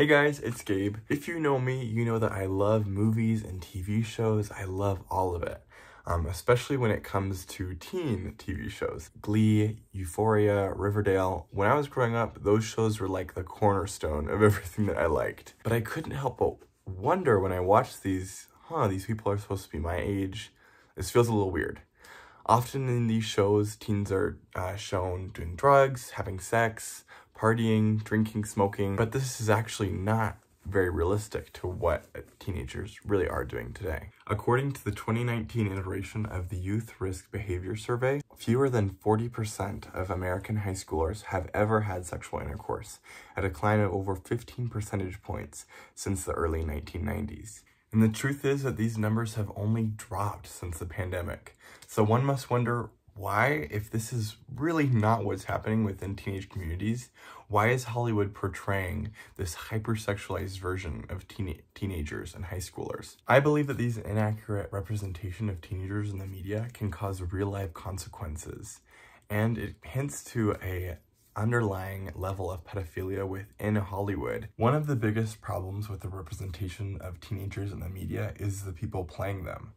Hey guys, it's Gabe. If you know me, you know that I love movies and TV shows. I love all of it, especially when it comes to teen TV shows. Glee, Euphoria, Riverdale. When I was growing up, those shows were like the cornerstone of everything that I liked. But I couldn't help but wonder when I watched these people are supposed to be my age. This feels a little weird. Often in these shows, teens are shown doing drugs, having sex, partying, drinking, smoking, but this is actually not very realistic to what teenagers really are doing today. According to the 2019 iteration of the Youth Risk Behavior Survey, fewer than 40% of American high schoolers have ever had sexual intercourse, a decline of over 15 percentage points since the early 1990s. And the truth is that these numbers have only dropped since the pandemic. So one must wonder why, if this is really not what's happening within teenage communities, why is Hollywood portraying this hypersexualized version of teenagers and high schoolers? I believe that these inaccurate representation of teenagers in the media can cause real-life consequences, and it hints to a underlying level of pedophilia within Hollywood. One of the biggest problems with the representation of teenagers in the media is the people playing them.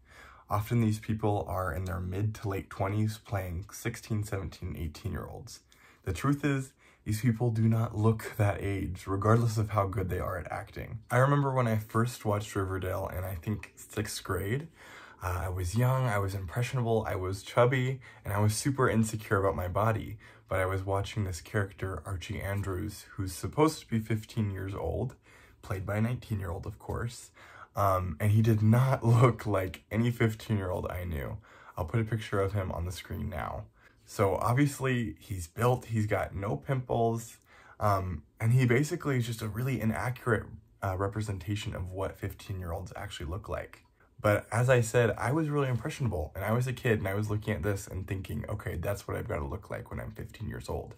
Often these people are in their mid to late 20s playing 16, 17, 18-year-olds. The truth is, these people do not look that age, regardless of how good they are at acting. I remember when I first watched Riverdale in, I think, 6th grade. I was young, I was impressionable, I was chubby, and I was super insecure about my body. But I was watching this character, Archie Andrews, who's supposed to be 15 years old, played by a 19-year-old, of course. And he did not look like any 15-year-old I knew. I'll put a picture of him on the screen now. So obviously he's built, he's got no pimples, and he basically is just a really inaccurate representation of what 15-year-olds actually look like. But as I said, I was really impressionable, and I was a kid, and I was looking at this and thinking, okay, that's what I've got to look like when I'm 15 years old.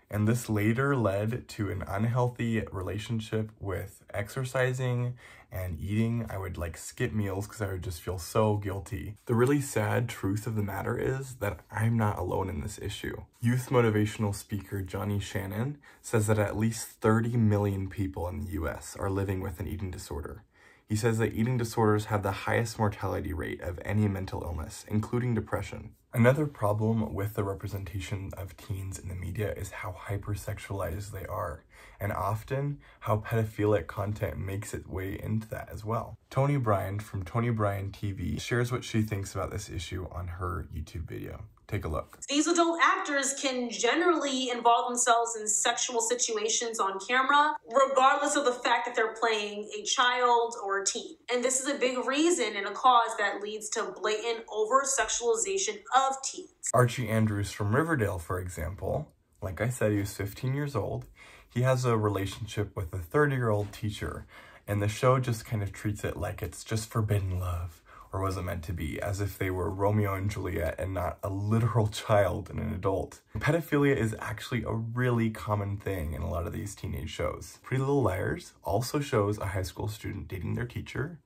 And this later led to an unhealthy relationship with exercising and eating. I would skip meals because I would just feel so guilty. The really sad truth of the matter is that I'm not alone in this issue. Youth motivational speaker Johnny Shannon says that at least 30 million people in the US are living with an eating disorder. He says that eating disorders have the highest mortality rate of any mental illness, including depression. Another problem with the representation of teens in the media is how hypersexualized they are, and often how pedophilic content makes its way into that as well. Tony Bryan from Tony Bryan TV shares what she thinks about this issue on her YouTube video. Take a look. These adult actors can generally involve themselves in sexual situations on camera, regardless of the fact that they're playing a child or a teen. And this is a big reason and a cause that leads to blatant over-sexualization of teens. Archie Andrews from Riverdale, for example, like I said, he was 15 years old. He has a relationship with a 30-year-old teacher, and the show just kind of treats it like it's just forbidden love. Or was it meant to be, as if they were Romeo and Juliet and not a literal child and an adult. Pedophilia is actually a really common thing in a lot of these teenage shows. Pretty Little Liars also shows a high school student dating their teacher.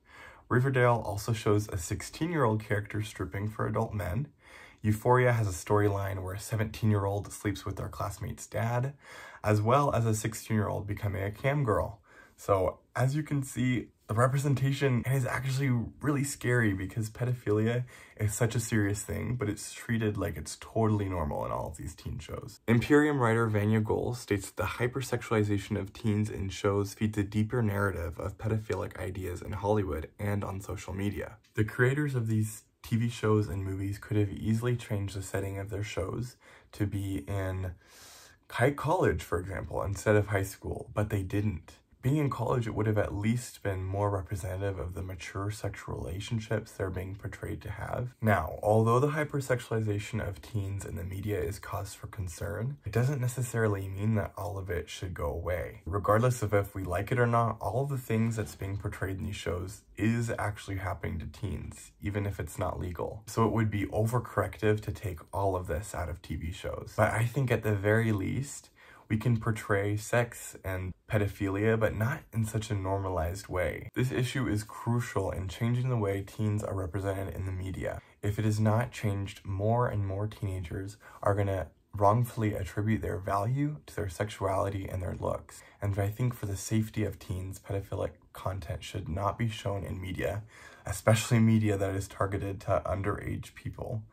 Riverdale also shows a 16-year-old character stripping for adult men. Euphoria has a storyline where a 17-year-old sleeps with their classmate's dad, as well as a 16-year-old becoming a cam girl. So as you can see, the representation is actually really scary because pedophilia is such a serious thing, but it's treated like it's totally normal in all of these teen shows. Imperium writer Vanya Goel states that the hypersexualization of teens in shows feeds a deeper narrative of pedophilic ideas in Hollywood and on social media. The creators of these TV shows and movies could have easily changed the setting of their shows to be in college, for example, instead of high school, but they didn't. Being in college, it would have at least been more representative of the mature sexual relationships they're being portrayed to have. Now, although the hypersexualization of teens in the media is cause for concern, it doesn't necessarily mean that all of it should go away. Regardless of if we like it or not, all of the things that's being portrayed in these shows is actually happening to teens, even if it's not legal. So it would be overcorrective to take all of this out of TV shows. But I think at the very least, we can portray sex and pedophilia, but not in such a normalized way. This issue is crucial in changing the way teens are represented in the media. If it is not changed, more and more teenagers are gonna wrongfully attribute their value to their sexuality and their looks. And I think for the safety of teens, pedophilic content should not be shown in media, especially media that is targeted to underage people.